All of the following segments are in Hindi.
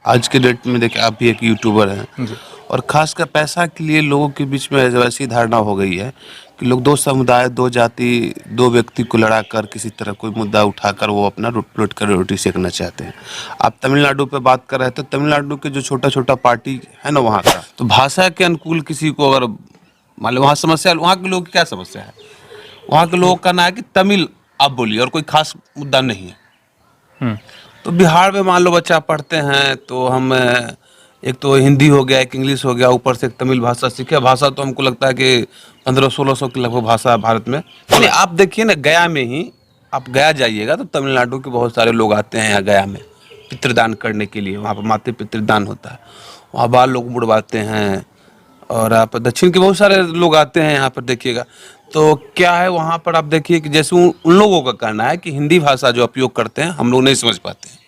आज के डेट में देखिए आप भी एक यूट्यूबर हैं जी। और खासकर पैसा के लिए लोगों के बीच में वैसी धारणा हो गई है कि लोग दो समुदाय, दो जाति, दो व्यक्ति को लड़ाकर किसी तरह कोई मुद्दा उठाकर वो अपना लूट कर रोटी सेकना चाहते हैं। आप तमिलनाडु पे बात कर रहे थे, तमिलनाडु के जो छोटा-छोटा पार्टी है ना वहाँ का, तो भाषा के अनुकूल किसी को अगर मान लो वहाँ समस्या, वहाँ के लोगों की क्या समस्या है? वहाँ के लोगों का कहना है कि तमिल आप बोलिए और कोई खास मुद्दा नहीं है। हुँ। तो बिहार में मान लो बच्चा पढ़ते हैं तो हम एक तो हिंदी हो गया, एक इंग्लिश हो गया, ऊपर से एक तमिल भाषा सीखे। भाषा तो हमको लगता है कि 1500-1600 की लगभग भाषा है भारत में। यानी आप देखिए ना, गया में ही आप गया जाइएगा तो तमिलनाडु के बहुत सारे लोग आते हैं यहाँ गया में पितृदान करने के लिए। वहाँ पर मातृ पितृदान होता है, वहाँ बाल लोग बुड़वाते हैं और आप दक्षिण के बहुत सारे लोग आते हैं यहाँ पर देखिएगा। तो क्या है वहाँ पर आप देखिए कि जैसे उन लोगों का कहना है कि हिंदी भाषा जो उपयोग करते हैं हम लोग नहीं समझ पाते हैं,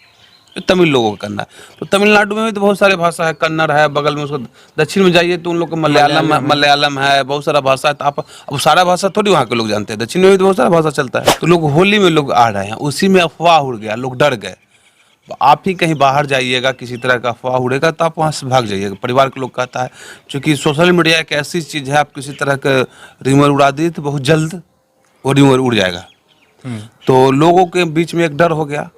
जो तमिल लोगों का कहना है। तो तमिलनाडु में भी तो बहुत सारे भाषा है, कन्नड़ है, बगल में उसको दक्षिण में जाइए तो उन लोग का मलयालम है, बहुत सारा भाषा है। तो आप अब सारा भाषा थोड़ी वहाँ के लोग जानते हैं, दक्षिण में भी तो बहुत सारा भाषा चलता है। तो लोग होली में लोग आ रहे हैं, उसी में अफवाह उड़ गया, लोग डर गए। आप ही कहीं बाहर जाइएगा, किसी तरह का अफवाह उड़ेगा तो आप वहाँ से भाग जाइएगा। परिवार के लोग कहता है, क्योंकि सोशल मीडिया एक ऐसी चीज़ है, आप किसी तरह का रिमर उड़ा दिए तो बहुत जल्द वो रिमर उड़ जाएगा। तो लोगों के बीच में एक डर हो गया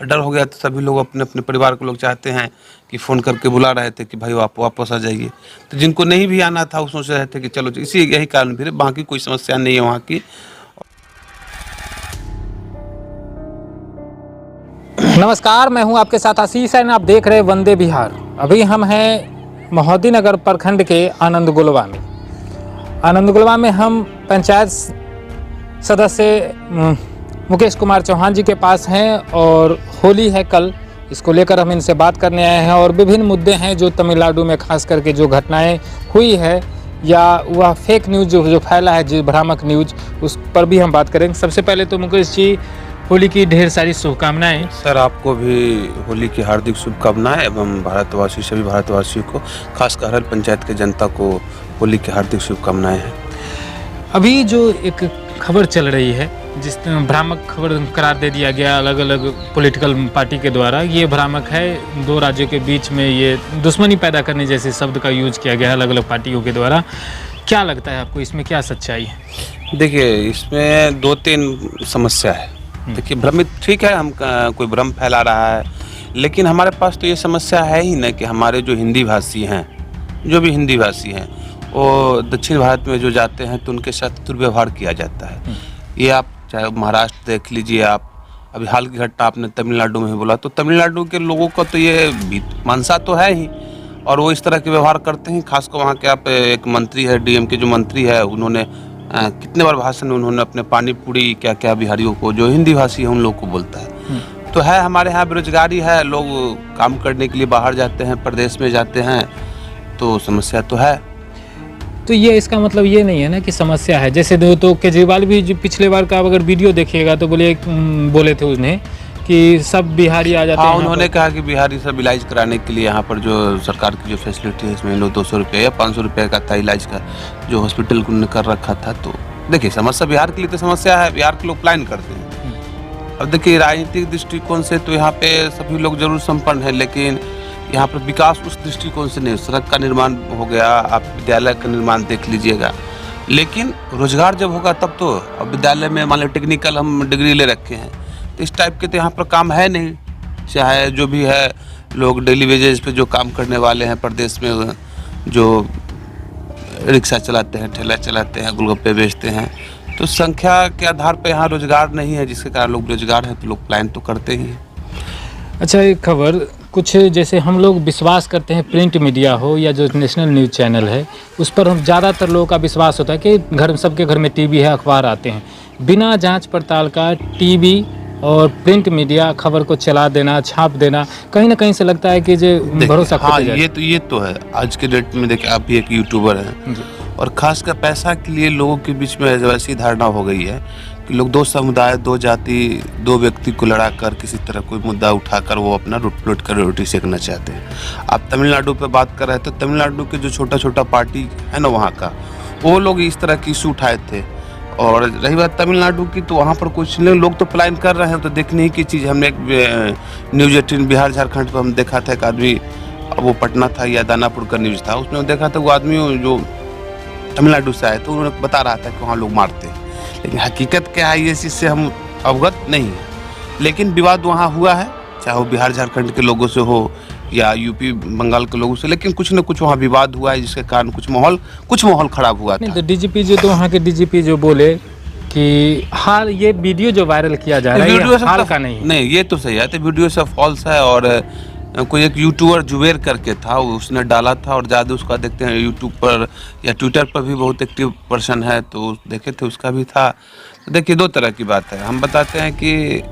तो सभी लोग अपने अपने परिवार के लोग चाहते हैं कि फ़ोन करके बुला रहे थे कि भाई आप वापस आ जाइए। तो जिनको नहीं भी आना था वो सोच रहे थे कि चलो यही कारण फिर, बाकी कोई समस्या नहीं है वहाँ की। नमस्कार, मैं हूं आपके साथ आशीष और आप देख रहे हैं वंदे बिहार। अभी हम हैं मोहद्दी नगर प्रखंड के आनंद गुलवा में। आनंद गुलवा में हम पंचायत सदस्य मुकेश कुमार चौहान जी के पास हैं और होली है कल, इसको लेकर हम इनसे बात करने आए हैं और विभिन्न मुद्दे हैं जो तमिलनाडु में खास करके जो घटनाएं हुई है या वह फेक न्यूज़ जो फैला है, जो भ्रामक न्यूज़, उस पर भी हम बात करेंगे। सबसे पहले तो मुकेश जी, होली की ढेर सारी शुभकामनाएं। सर आपको भी होली की हार्दिक शुभकामनाएं एवं भारतवासी सभी भारतवासियों को, खासकर हर पंचायत के जनता को होली की हार्दिक शुभकामनाएं हैं। अभी जो एक खबर चल रही है, जिस भ्रामक खबर करार दे दिया गया अलग अलग पॉलिटिकल पार्टी के द्वारा, ये भ्रामक है। दो राज्यों के बीच में ये दुश्मनी पैदा करने जैसे शब्द का यूज किया गया अलग अलग पार्टियों के द्वारा। क्या लगता है आपको, इसमें क्या सच्चाई है? देखिए इसमें 2-3 समस्या है। देखिए भ्रमित ठीक है, हम कोई भ्रम फैला रहा है, लेकिन हमारे पास तो ये समस्या है ही ना कि हमारे जो हिंदी भाषी हैं, जो भी हिंदी भाषी हैं, वो दक्षिण भारत में जो जाते हैं तो उनके साथ दुर्व्यवहार किया जाता है। ये आप चाहे महाराष्ट्र देख लीजिए, आप अभी हाल की घटना आपने तमिलनाडु में ही बोला, तो तमिलनाडु के लोगों का तो ये मंशा तो है ही और वो इस तरह के व्यवहार करते हैं। खासकर वहाँ के आप एक मंत्री है, डीएम के जो मंत्री है, उन्होंने कितने बार भाषण में उन्होंने अपने पानी पूरी क्या क्या बिहारियों को, जो हिंदी भाषी है उन लोग को बोलता है। तो है हमारे यहाँ बेरोजगारी है, लोग काम करने के लिए बाहर जाते हैं, प्रदेश में जाते हैं, तो समस्या तो है। तो ये इसका मतलब ये नहीं है ना कि समस्या है। जैसे तो केजरीवाल भी जो पिछले बार का अगर वीडियो देखिएगा तो बोले थे उन्हें कि सब बिहारी आ जाते हैं। उन्होंने कहा कि बिहारी सब इलाज कराने के लिए यहाँ पर जो सरकार की जो फैसिलिटी है इसमें लो 200 रुपये या 500 रुपये का था इलाज का, जो हॉस्पिटल उन्होंने कर रखा था। तो देखिए समस्या बिहार के लिए तो समस्या है, बिहार के लोग प्लान करते हैं। अब देखिए राजनीतिक दृष्टिकोण से तो यहाँ पे सभी लोग जरूर संपन्न है, लेकिन यहाँ पर विकास उस दृष्टिकोण से नहीं। सड़क का निर्माण हो गया, आप विद्यालय का निर्माण देख लीजिएगा, लेकिन रोजगार जब होगा तब तो। अब विद्यालय में मान लो टेक्निकल हम डिग्री ले रखे हैं, तो इस टाइप के तो यहाँ पर काम है नहीं। चाहे जो भी है, लोग डेली वेजेस पे जो काम करने वाले हैं प्रदेश में, जो रिक्शा चलाते हैं, ठेला चलाते हैं, गोलगप्पे बेचते हैं, तो संख्या के आधार पर यहाँ रोजगार नहीं है, जिसके कारण लोग बेरोजगार हैं, तो लोग प्लान तो करते ही हैं। अच्छा, एक खबर कुछ जैसे हम लोग विश्वास करते हैं, प्रिंट मीडिया हो या जो नेशनल न्यूज़ चैनल है, उस पर हम ज़्यादातर लोगों का विश्वास होता है कि सबके घर में टीवी है, अखबार आते हैं। बिना जांच पड़ताल का टीवी और प्रिंट मीडिया खबर को चला देना, छाप देना, कहीं ना कहीं से लगता है कि जो भरोसा हाँ, ये तो है। आज के डेट में देखिए आप भी एक यूट्यूबर हैं और खासकर पैसा के लिए लोगों के बीच में वैसी धारणा हो गई है कि लोग दो समुदाय, दो जाति, दो व्यक्ति को लड़ाकर किसी तरह कोई मुद्दा उठाकर वो अपना लूट कर रोटी सेकना चाहते हैं। आप तमिलनाडु पे बात कर रहे थे, तमिलनाडु के जो छोटा-छोटा पार्टी है ना वहाँ का, वो लोग इस तरह की इशू उठाए थे और रही बात तमिलनाडु की, तो वहाँ पर कुछ लोग तो पलायन कर रहे हैं, तो देखने ही की चीज़। हमने एक न्यूज़ 18 बिहार झारखंड पर हम देखा था, एक आदमी, वो पटना था या दानापुर का न्यूज़ था, उसमें देखा था वो आदमी जो तमिलनाडु से आए, तो उन्होंने बता रहा था कि वहाँ लोग मारते हैं। लेकिन हकीकत क्या है ये चीज़ से हम अवगत नहीं है। लेकिन विवाद वहाँ हुआ है, चाहे वो बिहार झारखंड के लोगों से हो या यूपी बंगाल के लोगों से, लेकिन कुछ न कुछ वहाँ विवाद हुआ है, जिसके कारण कुछ माहौल खराब हुआ नहीं था। तो डीजीपी जो, तो वहाँ के डीजीपी जो बोले कि हाल ये वीडियो जो वायरल किया जा रहा है ये सब हाल तो का नहीं है। नहीं, ये तो सही है, तो वीडियो सब फॉल्स है। और कोई एक यूट्यूबर जुबेर करके था, उसने डाला था, और ज़्यादा उसका देखते हैं यूट्यूब पर या ट्विटर पर भी बहुत एक्टिव पर्सन है, तो देखे थे उसका भी था। तो देखिए, दो तरह की बात है। हम बताते हैं कि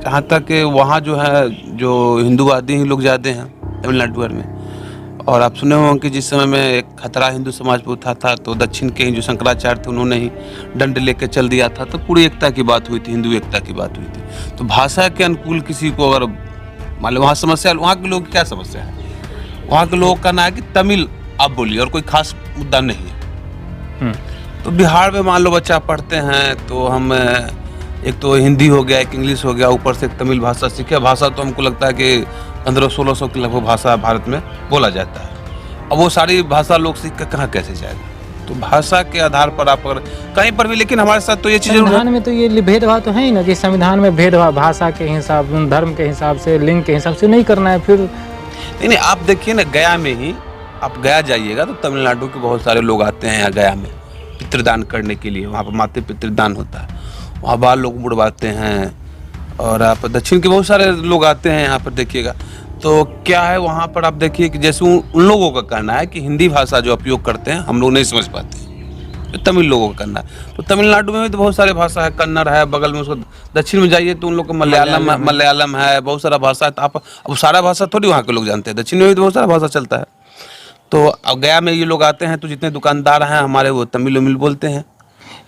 जहाँ तक वहाँ जो है, जो हिंदूवादी ही लोग ज़्यादा हैं तमिलनाडु में। और आप सुने होंगे कि जिस समय में एक खतरा हिंदू समाज पर उठा था, तो दक्षिण के ही जो शंकराचार्य थे उन्होंने ही दंड लेके चल दिया था, तो पूरी एकता की बात हुई थी, हिंदू एकता की बात हुई थी। तो भाषा के अनुकूल किसी को अगर मान लो वहाँ समस्या, वहाँ के लोगों की क्या समस्या है, वहाँ के लोगों का ना है कि तमिल आप बोलिए, और कोई खास मुद्दा नहीं है। तो बिहार में मान लो बच्चा पढ़ते हैं, तो हम एक तो हिंदी हो गया, एक इंग्लिश हो गया, ऊपर से एक तमिल भाषा सीखे। भाषा तो हमको लगता है कि 1500-1600 की लगभग भाषा भारत में बोला जाता है। अब वो सारी भाषा लोग सीख कर कहाँ कैसे जाएगा? तो भाषा के आधार पर आप अगर कहीं पर भी, लेकिन हमारे साथ तो ये चीज़ संविधान में तो ये भेदभाव तो है ही ना, कि संविधान में भेदभाव भाषा के हिसाब, धर्म के हिसाब से, लिंग के हिसाब से नहीं करना है। फिर नहीं, आप देखिए ना, गया में ही आप गया जाइएगा तो तमिलनाडु के बहुत सारे लोग आते हैं यहाँ गया में पितृदान करने के लिए। वहाँ पर माते पितृदान होता है, वहाँ बाल लोग बुड़वाते हैं। और आप दक्षिण के बहुत सारे लोग आते हैं यहाँ पर, देखिएगा तो क्या है वहाँ पर। आप देखिए कि जैसे उन लोगों का कहना है कि हिंदी भाषा जो उपयोग करते हैं हम लोग नहीं समझ पाते हैं, तो तमिल लोगों का कहना है। तो तमिलनाडु में भी तो बहुत सारे भाषा है, कन्नड़ है, बगल में उसको दक्षिण में जाइए तो उन लोग का मलयालम है, बहुत सारा भाषा है। तो आप अब सारा भाषा थोड़ी वहाँ के लोग जानते हैं, दक्षिण में भी तो बहुत सारा भाषा चलता है। तो अब गया में ये लोग आते हैं, तो जितने दुकानदार हैं हमारे, वो तमिल बोलते हैं।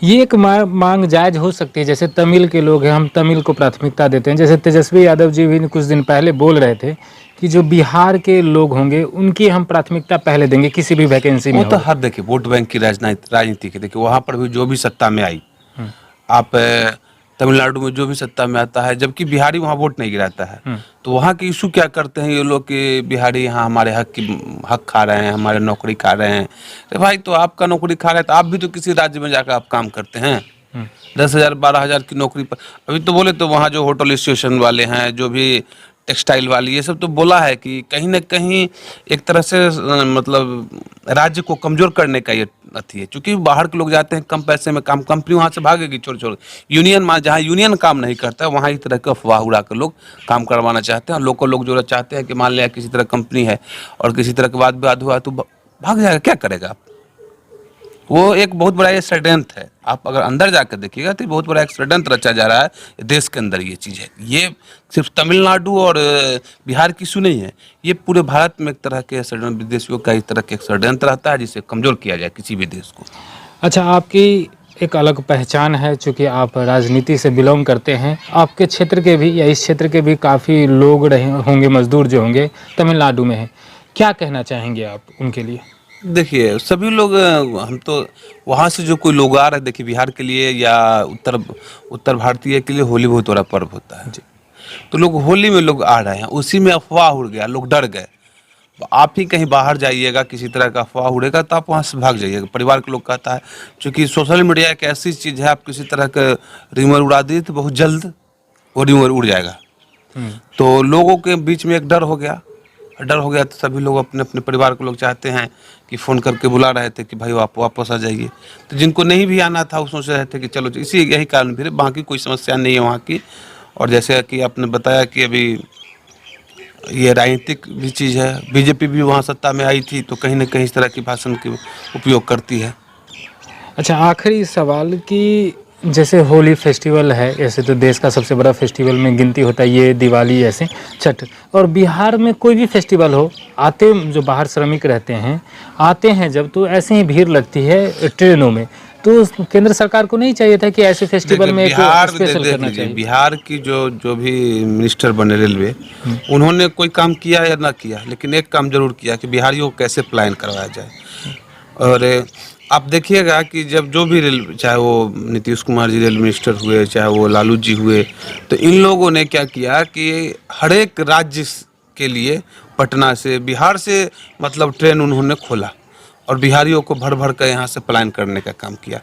ये एक मांग जायज हो सकती है, जैसे तमिल के लोग हैं, हम तमिल को प्राथमिकता देते हैं। जैसे तेजस्वी यादव जी भी कुछ दिन पहले बोल रहे थे कि जो बिहार के लोग होंगे उनकी हम प्राथमिकता पहले देंगे किसी भी वैकेंसी में। वो तो हर देखिए वोट बैंक की राजनीति की, देखिए वहाँ पर भी जो भी सत्ता में आई, आप तमिलनाडु में जो भी सत्ता में आता है, जबकि बिहारी वहाँ वोट नहीं गिराता है, तो वहाँ के इशू क्या करते हैं ये लोग कि बिहारी यहाँ हमारे हक खा रहे हैं, हमारे नौकरी खा रहे हैं। तो भाई, तो आपका नौकरी खा रहे हैं तो आप भी तो किसी राज्य में जाकर आप काम करते हैं। 10,000 12,000 की नौकरी पर अभी तो बोले, तो वहाँ जो होटल स्टेशन वाले हैं, जो भी टेक्सटाइल वाली, ये सब तो बोला है कि कहीं ना कहीं एक तरह से मतलब राज्य को कमजोर करने का ये अथी है। क्योंकि बाहर के लोग जाते हैं कम पैसे में काम, कंपनी वहाँ से भागेगी छोड़ यूनियन, जहाँ यूनियन काम नहीं करता है वहाँ इस तरह के अफवाह उड़ा कर लोग काम करवाना चाहते हैं। और लोकल लोग जो चाहते हैं कि मान लिया किसी तरह कंपनी है और किसी तरह के वाद विवाद हुआ तो भाग जाएगा, क्या करेगा आप? वो एक बहुत बड़ा ये षड्यंत्र है। आप अगर अंदर जाकर देखिएगा तो बहुत बड़ा एक षड्यंत्र रचा जा रहा है देश के अंदर। ये चीज़ है, ये सिर्फ तमिलनाडु और बिहार की इशू नहीं है, ये पूरे भारत में एक तरह के षड्यंत्र, विदेशियों का इस तरह के एक षड्यंत्र रहता है जिसे कमजोर किया जाए किसी भी देश को। अच्छा, आपकी एक अलग पहचान है, चूँकि आप राजनीति से बिलोंग करते हैं। आपके क्षेत्र के भी या इस क्षेत्र के भी काफ़ी लोग रहे होंगे, मजदूर जो होंगे तमिलनाडु में हैं, क्या कहना चाहेंगे आप उनके लिए? देखिए, सभी लोग, हम तो वहाँ से जो कोई लोग आ रहे हैं, देखिए बिहार के लिए या उत्तर भारतीय के लिए होली बहुत बड़ा पर्व होता है। तो लोग होली में लोग आ रहे हैं, उसी में अफवाह उड़ गया, लोग डर गए। तो आप ही कहीं बाहर जाइएगा, किसी तरह का अफवाह उड़ेगा तो आप वहाँ से भाग जाइएगा। परिवार के लोग कहता है, क्योंकि सोशल मीडिया एक ऐसी चीज़ है, आप किसी तरह का रिमर उड़ा दिए तो बहुत जल्द वो रिमर उड़ जाएगा। तो लोगों के बीच में एक डर हो गया तो सभी लोग अपने अपने परिवार के लोग चाहते हैं कि फ़ोन करके बुला रहे थे कि भाई आप वापस आ जाइए। तो जिनको नहीं भी आना था वो सोच रहे थे कि चलो, यही कारण फिर बाकी कोई समस्या नहीं है वहाँ की। और जैसे कि आपने बताया कि अभी ये राजनीतिक भी चीज़ है, बीजेपी भी वहाँ सत्ता में आई थी तो कहीं ना कहीं इस तरह की भाषण के उपयोग करती है। अच्छा, आखिरी सवाल कि जैसे होली फेस्टिवल है, ऐसे तो देश का सबसे बड़ा फेस्टिवल में गिनती होता है, ये दिवाली, ऐसे छठ, और बिहार में कोई भी फेस्टिवल हो, आते जो बाहर श्रमिक रहते हैं आते हैं जब, तो ऐसे ही भीड़ लगती है ट्रेनों में। तो केंद्र सरकार को नहीं चाहिए था कि ऐसे फेस्टिवल में एक स्पेशल करना चाहिए? बिहार की जो भी मिनिस्टर बने रेलवे, उन्होंने कोई काम किया या ना किया, लेकिन एक काम जरूर किया कि बिहारियों को कैसे पलायन करवाया जाए। और आप देखिएगा कि जब जो भी रेल, चाहे वो नीतीश कुमार जी रेल मिनिस्टर हुए, चाहे वो लालू जी हुए, तो इन लोगों ने क्या किया कि हर एक राज्य के लिए पटना से, बिहार से मतलब ट्रेन उन्होंने खोला और बिहारियों को भर भर कर यहाँ से पलायन करने का काम किया।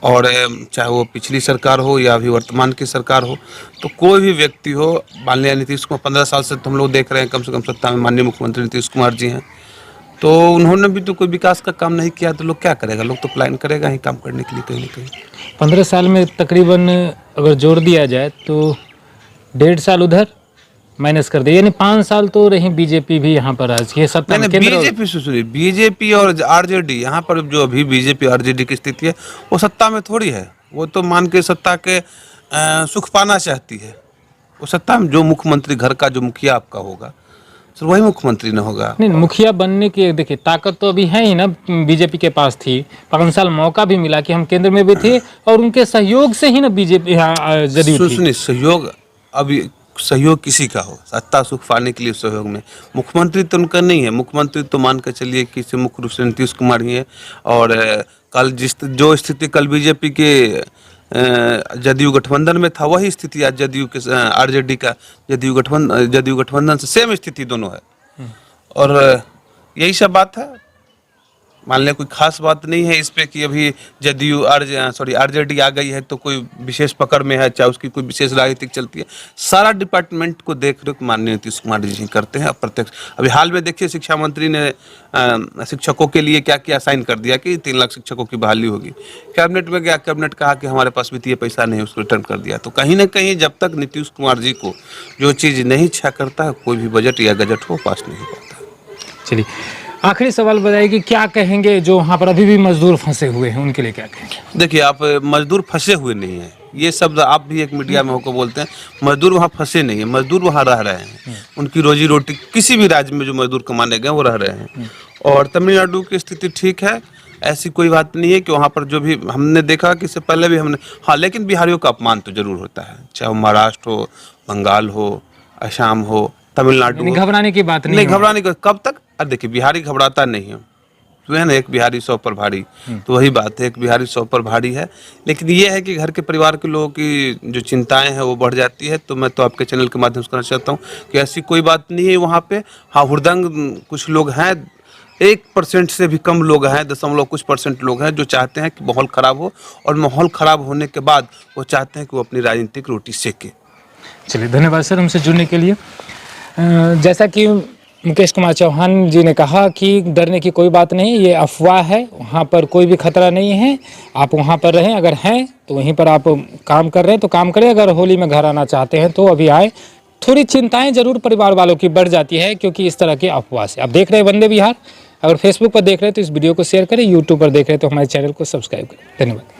और चाहे वो पिछली सरकार हो या अभी वर्तमान की सरकार हो, तो कोई भी व्यक्ति हो, मान लिया नीतीश कुमार 15 साल से तो हम लोग देख रहे हैं कम से कम सत्ता में माननीय मुख्यमंत्री नीतीश कुमार जी हैं, तो उन्होंने भी तो कोई विकास का काम नहीं किया, तो लोग क्या करेगा, लोग तो पलायन करेगा ही काम करने के लिए कहीं ना कहीं। 15 साल में तकरीबन अगर जोड़ दिया जाए तो 1.5 साल उधर माइनस कर दे, यानी 5 साल तो रही बीजेपी भी यहाँ पर आज ये सत्ता में। बीजेपी से सुनिए, बीजेपी और आरजेडी, यहाँ पर जो अभी बीजेपी आरजेडी की स्थिति है वो सत्ता में थोड़ी है, वो तो मान के सत्ता के सुख पाना चाहती है। वो सत्ता में जो मुख्यमंत्री, घर का जो मुखिया आपका होगा, सर वही मुख्यमंत्री न होगा। नहीं, मुखिया बनने की देखिए ताकत तो अभी है ही ना, बीजेपी के पास थी, 5 साल मौका भी मिला कि हम केंद्र में भी थे और उनके सहयोग से ही ना बीजेपी जदयू थी। सुनिए, सहयोग, अभी सहयोग किसी का हो, सत्ता सुख पाने के लिए सहयोग में, मुख्यमंत्री तो उनका नहीं है। मुख्यमंत्री तो मान कर चलिए कि मुख्य रूप से नीतीश कुमार ही है। और कल जो स्थिति कल बीजेपी के जदयू गठबंधन में था, वही स्थिति आज जदयू के आरजेडी का जदयू गठबंधन से सेम स्थिति दोनों है। और यही सब बात है। मान लें कोई खास बात नहीं है इस पे कि अभी जदयू आरजेडी आ गई है तो कोई विशेष पकड़ में है, चाहे उसकी कोई विशेष राजनीतिक चलती है। सारा डिपार्टमेंट को देख रेख माननीय नीतीश कुमार जी करते हैं प्रत्यक्ष। अभी हाल में देखिए शिक्षा मंत्री ने शिक्षकों के लिए क्या क्या साइन कर दिया कि 3 लाख शिक्षकों की बहाली होगी। कैबिनेट में गया, कैबिनेट कहा कि हमारे पास वित्तीय पैसा नहीं, उसको रिटर्न कर दिया। तो कहीं ना कहीं जब तक नीतीश कुमार जी को जो चीज़ नहीं इच्छा करता है, कोई भी बजट या गजट हो पास नहीं हो पाता। चलिए, आखिरी सवाल बताइए कि क्या कहेंगे जो वहाँ पर अभी भी मजदूर फंसे हुए हैं, उनके लिए क्या कहेंगे? देखिए, आप मजदूर फंसे हुए नहीं हैं, ये शब्द आप भी एक मीडिया में होकर बोलते हैं। मजदूर वहाँ फंसे नहीं है, मजदूर वहाँ रह रहे हैं। उनकी रोजी रोटी, किसी भी राज्य में जो मजदूर कमाने गए वो रह रहे हैं। और तमिलनाडु की स्थिति ठीक है, ऐसी कोई बात नहीं है कि वहाँ पर जो भी हमने देखा कि इससे पहले भी हमने, हाँ, लेकिन बिहारियों का अपमान तो जरूर होता है, चाहे वो महाराष्ट्र हो, बंगाल हो, असम हो, तमिलनाडु हो। घबराने की बात नहीं, घबराने की कब तक? अब देखिए, बिहारी घबराता नहीं है, तो है ना, एक बिहारी 100 पर भारी, तो वही बात है, एक बिहारी 100 पर भारी है। लेकिन ये है कि घर के परिवार के लोगों की जो चिंताएं हैं वो बढ़ जाती है। तो मैं तो आपके चैनल के माध्यम से कहना चाहता हूँ कि ऐसी कोई बात नहीं है वहाँ पे। हाँ, हुड़दंग कुछ लोग हैं, 1% से भी कम लोग हैं, 0.कुछ% लोग हैं जो चाहते हैं कि माहौल ख़राब हो, और माहौल ख़राब होने के बाद वो चाहते हैं कि वो अपनी राजनीतिक रोटी सेके। चलिए, धन्यवाद सर हमसे जुड़ने के लिए। जैसा कि मुकेश कुमार चौहान जी ने कहा कि डरने की कोई बात नहीं, ये अफवाह है, वहाँ पर कोई भी खतरा नहीं है। आप वहाँ पर रहें, अगर हैं तो वहीं पर आप काम कर रहे हैं तो काम करें, अगर होली में घर आना चाहते हैं तो अभी आए। थोड़ी चिंताएं जरूर परिवार वालों की बढ़ जाती है क्योंकि इस तरह की अफवाह से। आप देख रहे हैं वंदे विहार, अगर फेसबुक पर देख रहे हैं तो इस वीडियो को शेयर करें, यूट्यूब पर देख रहे हैं तो हमारे चैनल को सब्सक्राइब करें। धन्यवाद।